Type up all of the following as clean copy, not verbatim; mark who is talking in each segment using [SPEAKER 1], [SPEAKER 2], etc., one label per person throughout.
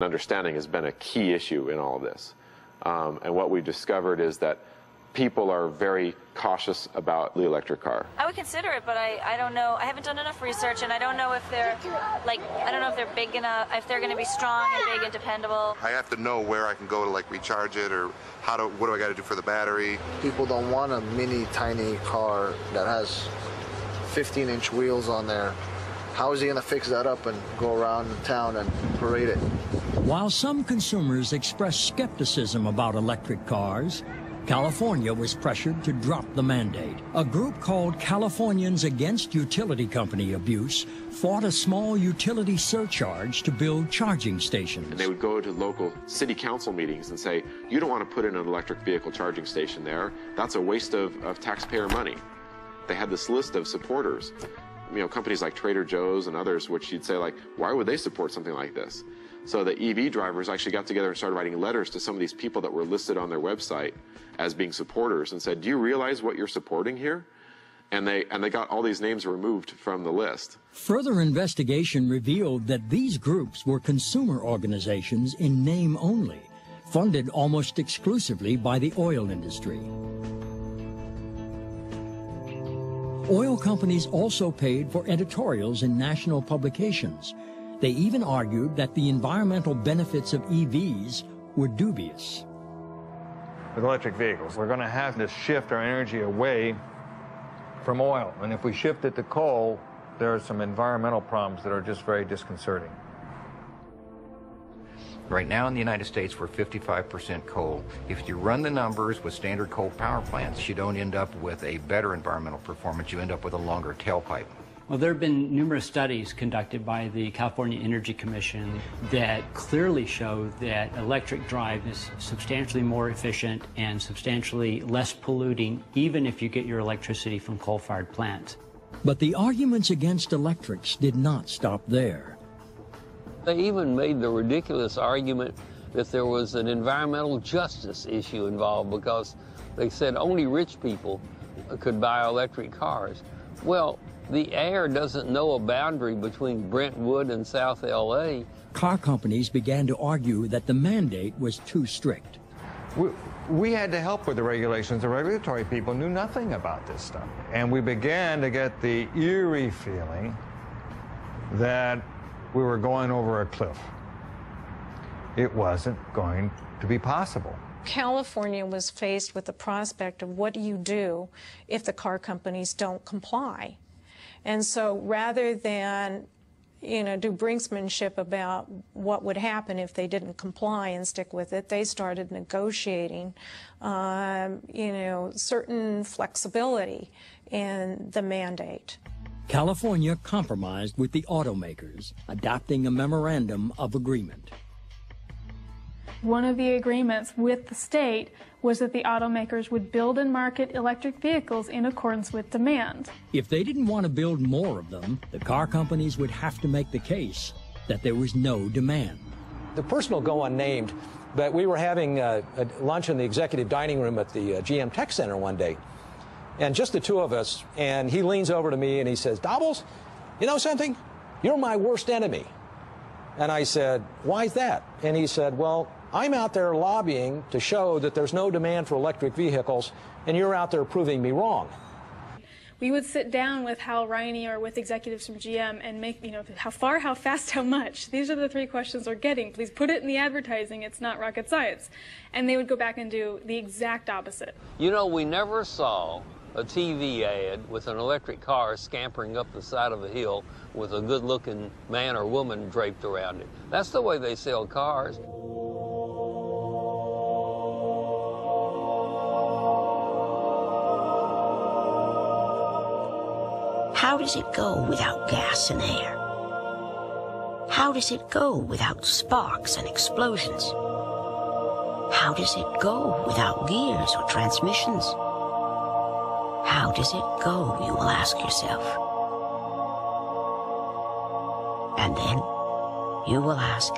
[SPEAKER 1] Understanding has been a key issue in all of this. And what we discovered is that people are very cautious about the electric car.
[SPEAKER 2] I would consider it, but I don't know. I haven't done enough research, and I don't know if they're, like, I don't know if they're big enough, if they're going to be strong and big and dependable.
[SPEAKER 3] I have to know where I can go to, like, recharge it, or what do I got to do for the battery.
[SPEAKER 4] People don't want a mini, tiny car that has 15-inch wheels on there. How is he going to fix that up and go around town and parade it?
[SPEAKER 5] While some consumers expressed skepticism about electric cars, California was pressured to drop the mandate. A group called Californians Against Utility Company Abuse fought a small utility surcharge to build charging stations.
[SPEAKER 1] And they would go to local city council meetings and say, you don't want to put in an electric vehicle charging station there. That's a waste of taxpayer money. They had this list of supporters. You know, companies like Trader Joe's and others, which you'd say, like, why would they support something like this? So the EV drivers actually got together and started writing letters to some of these people that were listed on their website as being supporters and said, do you realize what you're supporting here? And they got all these names removed from the list.
[SPEAKER 5] Further investigation revealed that these groups were consumer organizations in name only, funded almost exclusively by the oil industry. Oil companies also paid for editorials in national publications. They even argued that the environmental benefits of EVs were dubious.
[SPEAKER 6] With electric vehicles, we're going to have to shift our energy away from oil. And if we shift it to coal, there are some environmental problems that are just very disconcerting.
[SPEAKER 7] Right now in the United States, we're 55% coal. If you run the numbers with standard coal power plants, you don't end up with a better environmental performance. You end up with a longer tailpipe.
[SPEAKER 8] Well, there have been numerous studies conducted by the California Energy Commission that clearly show that electric drive is substantially more efficient and substantially less polluting, even if you get your electricity from coal-fired plants.
[SPEAKER 5] But the arguments against electrics did not stop there.
[SPEAKER 9] They even made the ridiculous argument that there was an environmental justice issue involved because they said only rich people could buy electric cars. Well, the air doesn't know a boundary between Brentwood and South LA.
[SPEAKER 5] Car companies began to argue that the mandate was too strict.
[SPEAKER 6] We had to help with the regulations. The regulatory people knew nothing about this stuff. And we began to get the eerie feeling that we were going over a cliff. It wasn't going to be possible.
[SPEAKER 10] California was faced with the prospect of what do you do if the car companies don't comply? And so rather than, do brinksmanship about what would happen if they didn't comply and stick with it, they started negotiating, certain flexibility in the mandate.
[SPEAKER 5] California compromised with the automakers, adopting a memorandum of agreement.
[SPEAKER 11] One of the agreements with the state was that the automakers would build and market electric vehicles in accordance with demand.
[SPEAKER 5] If they didn't want to build more of them, the car companies would have to make the case that there was no demand.
[SPEAKER 12] The person will go unnamed, but we were having a lunch in the executive dining room at the GM Tech Center one day, and just the two of us, and he leans over to me and he says, "Dobbles, you know something? You're my worst enemy." And I said, "Why is that?" And he said, "Well, I'm out there lobbying to show that there's no demand for electric vehicles, and you're out there proving me wrong."
[SPEAKER 11] We would sit down with Hal Riney or with executives from GM and make, how far, how fast, how much. These are the three questions we're getting. Please put it in the advertising. It's not rocket science. And they would go back and do the exact opposite.
[SPEAKER 9] We never saw a TV ad with an electric car scampering up the side of a hill with a good-looking man or woman draped around it. That's the way they sell cars.
[SPEAKER 13] How does it go without gas and air? How does it go without sparks and explosions? How does it go without gears or transmissions? How does it go, you will ask yourself. And then you will ask,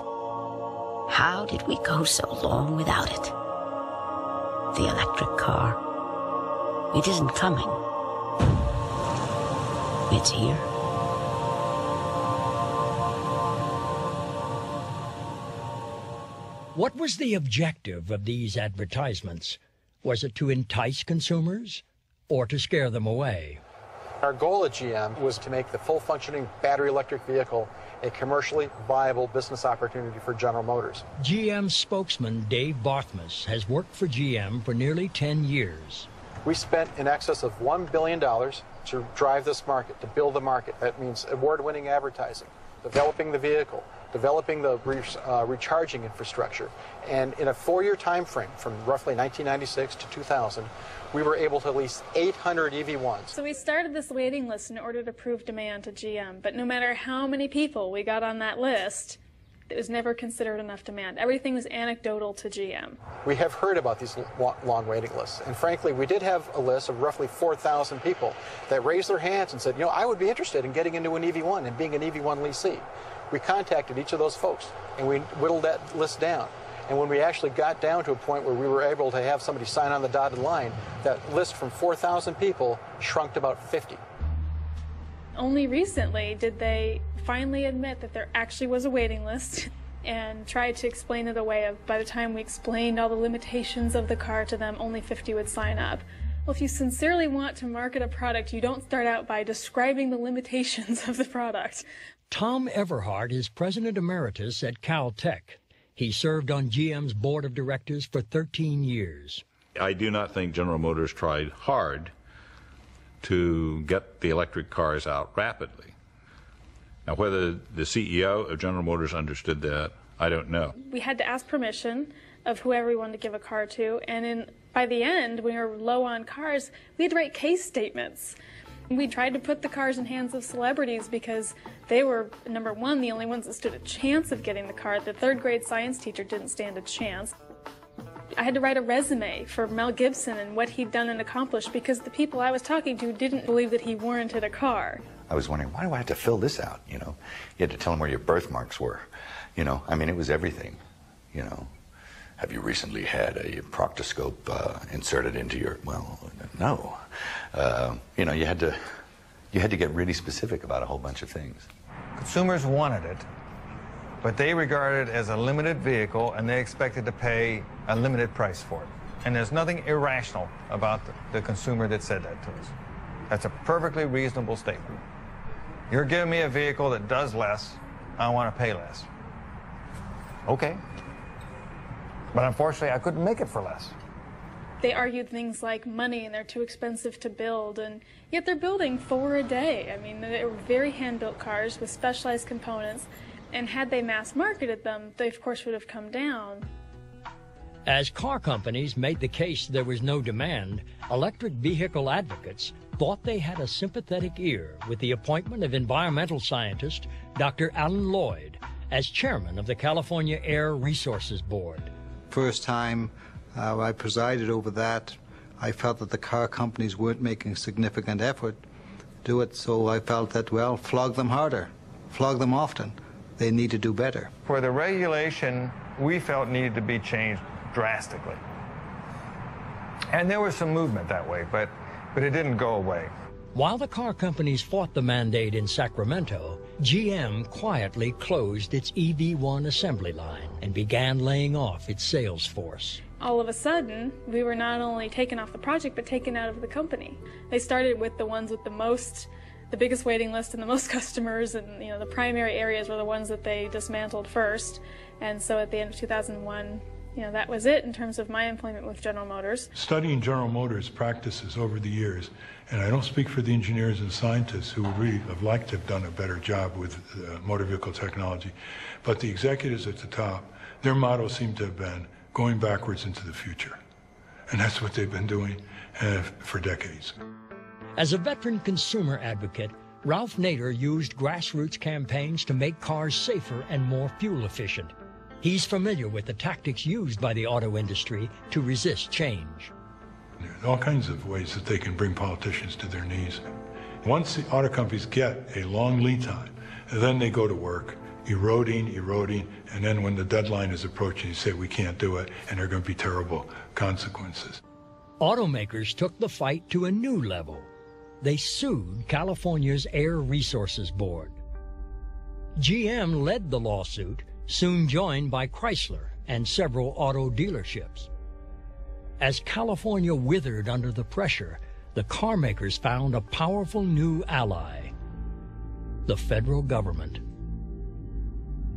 [SPEAKER 13] how did we go so long without it? The electric car, it isn't coming. It's here.
[SPEAKER 5] What was the objective of these advertisements? Was it to entice consumers or to scare them away?
[SPEAKER 12] Our goal at GM was to make the full-functioning battery electric vehicle a commercially viable business opportunity for General Motors.
[SPEAKER 5] GM spokesman Dave Barthmas has worked for GM for nearly 10 years.
[SPEAKER 12] We spent in excess of $1 billion to drive this market, to build the market. That means award-winning advertising, developing the vehicle, developing the recharging infrastructure. And in a 4-year time frame, from roughly 1996 to 2000, we were able to lease 800 EV1s.
[SPEAKER 11] So we started this waiting list in order to prove demand to GM, but no matter how many people we got on that list, it was never considered enough demand. Everything was anecdotal to GM.
[SPEAKER 12] We have heard about these long waiting lists, and frankly, we did have a list of roughly 4,000 people that raised their hands and said, you know, I would be interested in getting into an EV1 and being an EV1 leasee. We contacted each of those folks, and we whittled that list down. And when we actually got down to a point where we were able to have somebody sign on the dotted line, that list from 4,000 people shrunk to about 50.
[SPEAKER 11] Only recently did they finally admit that there actually was a waiting list and tried to explain it away. By the time we explained all the limitations of the car to them, only 50 would sign up. Well, if you sincerely want to market a product, you don't start out by describing the limitations of the product.
[SPEAKER 5] Tom Everhart is president emeritus at Caltech. He served on GM's board of directors for 13 years.
[SPEAKER 14] I do not think General Motors tried hard to get the electric cars out rapidly. Now, whether the CEO of General Motors understood that, I don't know.
[SPEAKER 11] We had to ask permission of whoever we wanted to give a car to, and by the end, when we were low on cars, we had to write case statements. We tried to put the cars in hands of celebrities because they were, number one, the only ones that stood a chance of getting the car. The third-grade science teacher didn't stand a chance. I had to write a resume for Mel Gibson and what he'd done and accomplished because the people I was talking to didn't believe that he warranted a car.
[SPEAKER 15] I was wondering, why do I have to fill this out, you know? You had to tell them where your birthmarks were, you know? I mean, it was everything, you know? Have you recently had a proctoscope inserted into your, well, no. You know, you had to get really specific about a whole bunch of things.
[SPEAKER 6] Consumers wanted it, but they regarded it as a limited vehicle and they expected to pay a limited price for it. And there's nothing irrational about the consumer that said that to us. That's a perfectly reasonable statement. You're giving me a vehicle that does less, I want to pay less. Okay. But unfortunately, I couldn't make it for less.
[SPEAKER 11] They argued things like money and they're too expensive to build, and yet they're building 4 a day. I mean, they were very hand-built cars with specialized components, and had they mass-marketed them, they of course would have come down.
[SPEAKER 5] As car companies made the case there was no demand, electric vehicle advocates thought they had a sympathetic ear with the appointment of environmental scientist Dr. Alan Lloyd as chairman of the California Air Resources Board.
[SPEAKER 16] First time I presided over that, I felt that the car companies weren't making a significant effort to do it, so I felt that, well, flog them harder, flog them often. They need to do better.
[SPEAKER 6] For the regulation, we felt needed to be changed drastically. And there was some movement that way, but it didn't go away.
[SPEAKER 5] While the car companies fought the mandate in Sacramento, GM quietly closed its EV1 assembly line and began laying off its sales force.
[SPEAKER 11] All of a sudden, we were not only taken off the project, but taken out of the company. They started with the ones with the biggest waiting list and the most customers, and the primary areas were the ones that they dismantled first. And so at the end of 2001, that was it in terms of my employment with General Motors.
[SPEAKER 17] Studying General Motors practices over the years, and I don't speak for the engineers and scientists who would really have liked to have done a better job with motor vehicle technology, but the executives at the top, their motto seemed to have been going backwards into the future. And that's what they've been doing for decades.
[SPEAKER 5] As a veteran consumer advocate, Ralph Nader used grassroots campaigns to make cars safer and more fuel efficient. He's familiar with the tactics used by the auto industry to resist change.
[SPEAKER 17] There are all kinds of ways that they can bring politicians to their knees. Once the auto companies get a long lead time, then they go to work, eroding, and then when the deadline is approaching, you say we can't do it, and there are going to be terrible consequences.
[SPEAKER 5] Automakers took the fight to a new level. They sued California's Air Resources Board. GM led the lawsuit, soon joined by Chrysler and several auto dealerships. As California withered under the pressure, the car makers found a powerful new ally: the federal government.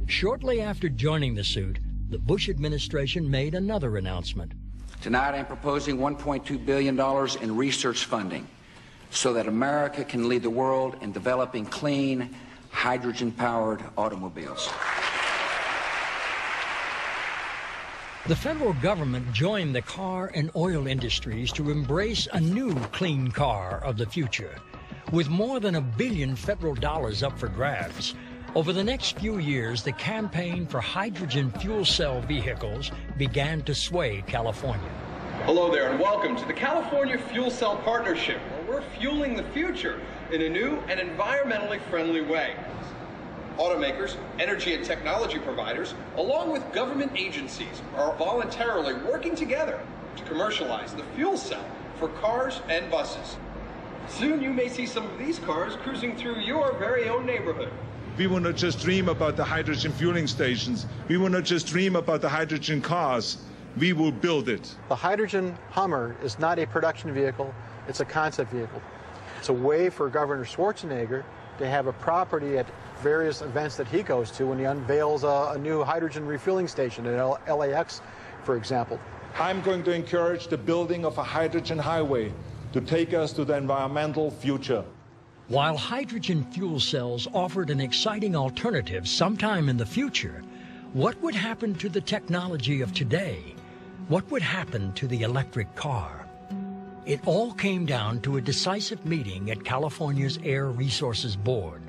[SPEAKER 5] Shortly after joining the suit, the Bush administration made another announcement.
[SPEAKER 18] Tonight I'm proposing $1.2 billion in research funding so that America can lead the world in developing clean, hydrogen-powered automobiles.
[SPEAKER 5] The federal government joined the car and oil industries to embrace a new clean car of the future. With more than $1 billion federal dollars up for grabs, over the next few years, the campaign for hydrogen fuel cell vehicles began to sway California.
[SPEAKER 19] Hello there and welcome to the California Fuel Cell Partnership, where we're fueling the future in a new and environmentally friendly way. Automakers, energy and technology providers, along with government agencies, are voluntarily working together to commercialize the fuel cell for cars and buses. Soon you may see some of these cars cruising through your very own neighborhood.
[SPEAKER 20] We will not just dream about the hydrogen fueling stations. We will not just dream about the hydrogen cars. We will build it.
[SPEAKER 21] The hydrogen Hummer is not a production vehicle, it's a concept vehicle. It's a way for Governor Schwarzenegger to have a property at various events that he goes to when he unveils a new hydrogen refueling station at LAX, for example.
[SPEAKER 20] I'm going to encourage the building of a hydrogen highway to take us to the environmental future.
[SPEAKER 5] While hydrogen fuel cells offered an exciting alternative sometime in the future, what would happen to the technology of today? What would happen to the electric car? It all came down to a decisive meeting at California's Air Resources Board.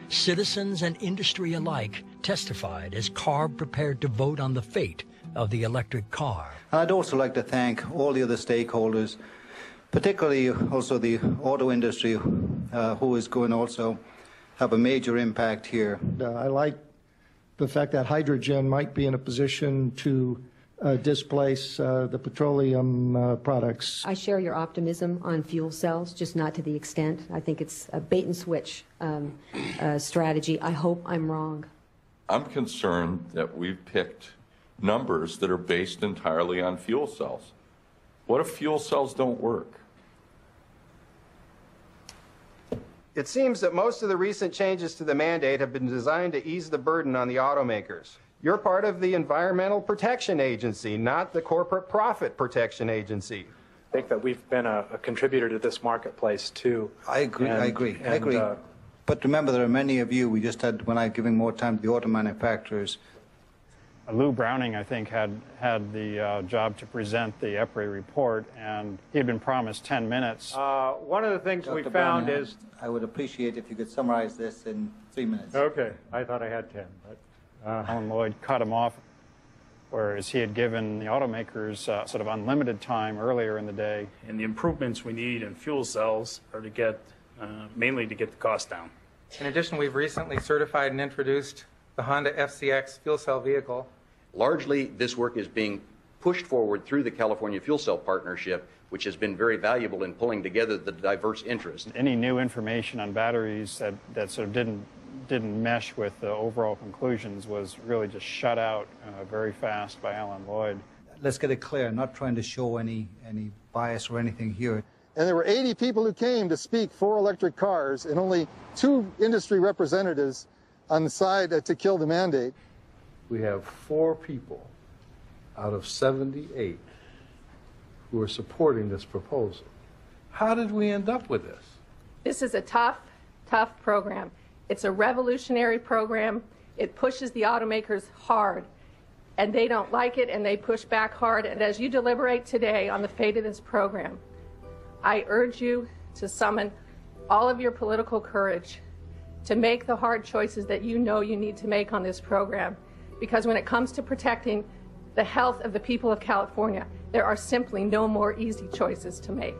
[SPEAKER 5] Citizens and industry alike testified as CARB prepared to vote on the fate of the electric car.
[SPEAKER 16] I'd also like to thank all the other stakeholders, particularly also the auto industry, who is going to also have a major impact here.
[SPEAKER 22] I like the fact that hydrogen might be in a position to displace the petroleum products.
[SPEAKER 23] I share your optimism on fuel cells, just not to the extent. I think it's a bait and switch strategy. I hope I'm wrong.
[SPEAKER 24] I'm concerned that we've picked numbers that are based entirely on fuel cells. What if fuel cells don't work?
[SPEAKER 25] It seems that most of the recent changes to the mandate have been designed to ease the burden on the automakers. You're part of the Environmental Protection Agency, not the Corporate Profit Protection Agency.
[SPEAKER 21] I think that we've been a contributor to this marketplace, too.
[SPEAKER 16] I agree. But remember, there are many of you, we just had, when I'm giving more time to the auto manufacturers.
[SPEAKER 26] Lou Browning, I think, had the job to present the EPRI report, and he had been promised 10 minutes.
[SPEAKER 21] One of the things
[SPEAKER 16] Dr.
[SPEAKER 21] we found
[SPEAKER 16] Browning,
[SPEAKER 21] is...
[SPEAKER 16] I would appreciate if you could summarize this in 3 minutes.
[SPEAKER 21] Okay, I thought I had 10. But,
[SPEAKER 26] Alan Lloyd cut him off, whereas he had given the automakers sort of unlimited time earlier in the day.
[SPEAKER 27] And the improvements we need in fuel cells are to get, mainly to get the cost down.
[SPEAKER 28] In addition, we've recently certified and introduced the Honda FCX fuel cell vehicle.
[SPEAKER 29] Largely, this work is being pushed forward through the California Fuel Cell Partnership, which has been very valuable in pulling together the diverse interests.
[SPEAKER 26] Any new information on batteries that sort of didn't mesh with the overall conclusions was really just shut out very fast by Alan Lloyd.
[SPEAKER 16] Let's get it clear. I'm not trying to show any bias or anything here.
[SPEAKER 30] And there were 80 people who came to speak for electric cars and only 2 industry representatives on the side to kill the mandate.
[SPEAKER 31] We have 4 people out of 78 who are supporting this proposal. How did we end up with this?
[SPEAKER 32] This is a tough program. It's a revolutionary program. It pushes the automakers hard, and they don't like it, and they push back hard. And as you deliberate today on the fate of this program, I urge you to summon all of your political courage to make the hard choices that you know you need to make on this program. Because when it comes to protecting the health of the people of California, there are simply no more easy choices to make.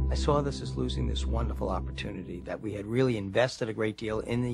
[SPEAKER 33] I
[SPEAKER 1] saw this as losing this wonderful opportunity that we had really invested a great deal in the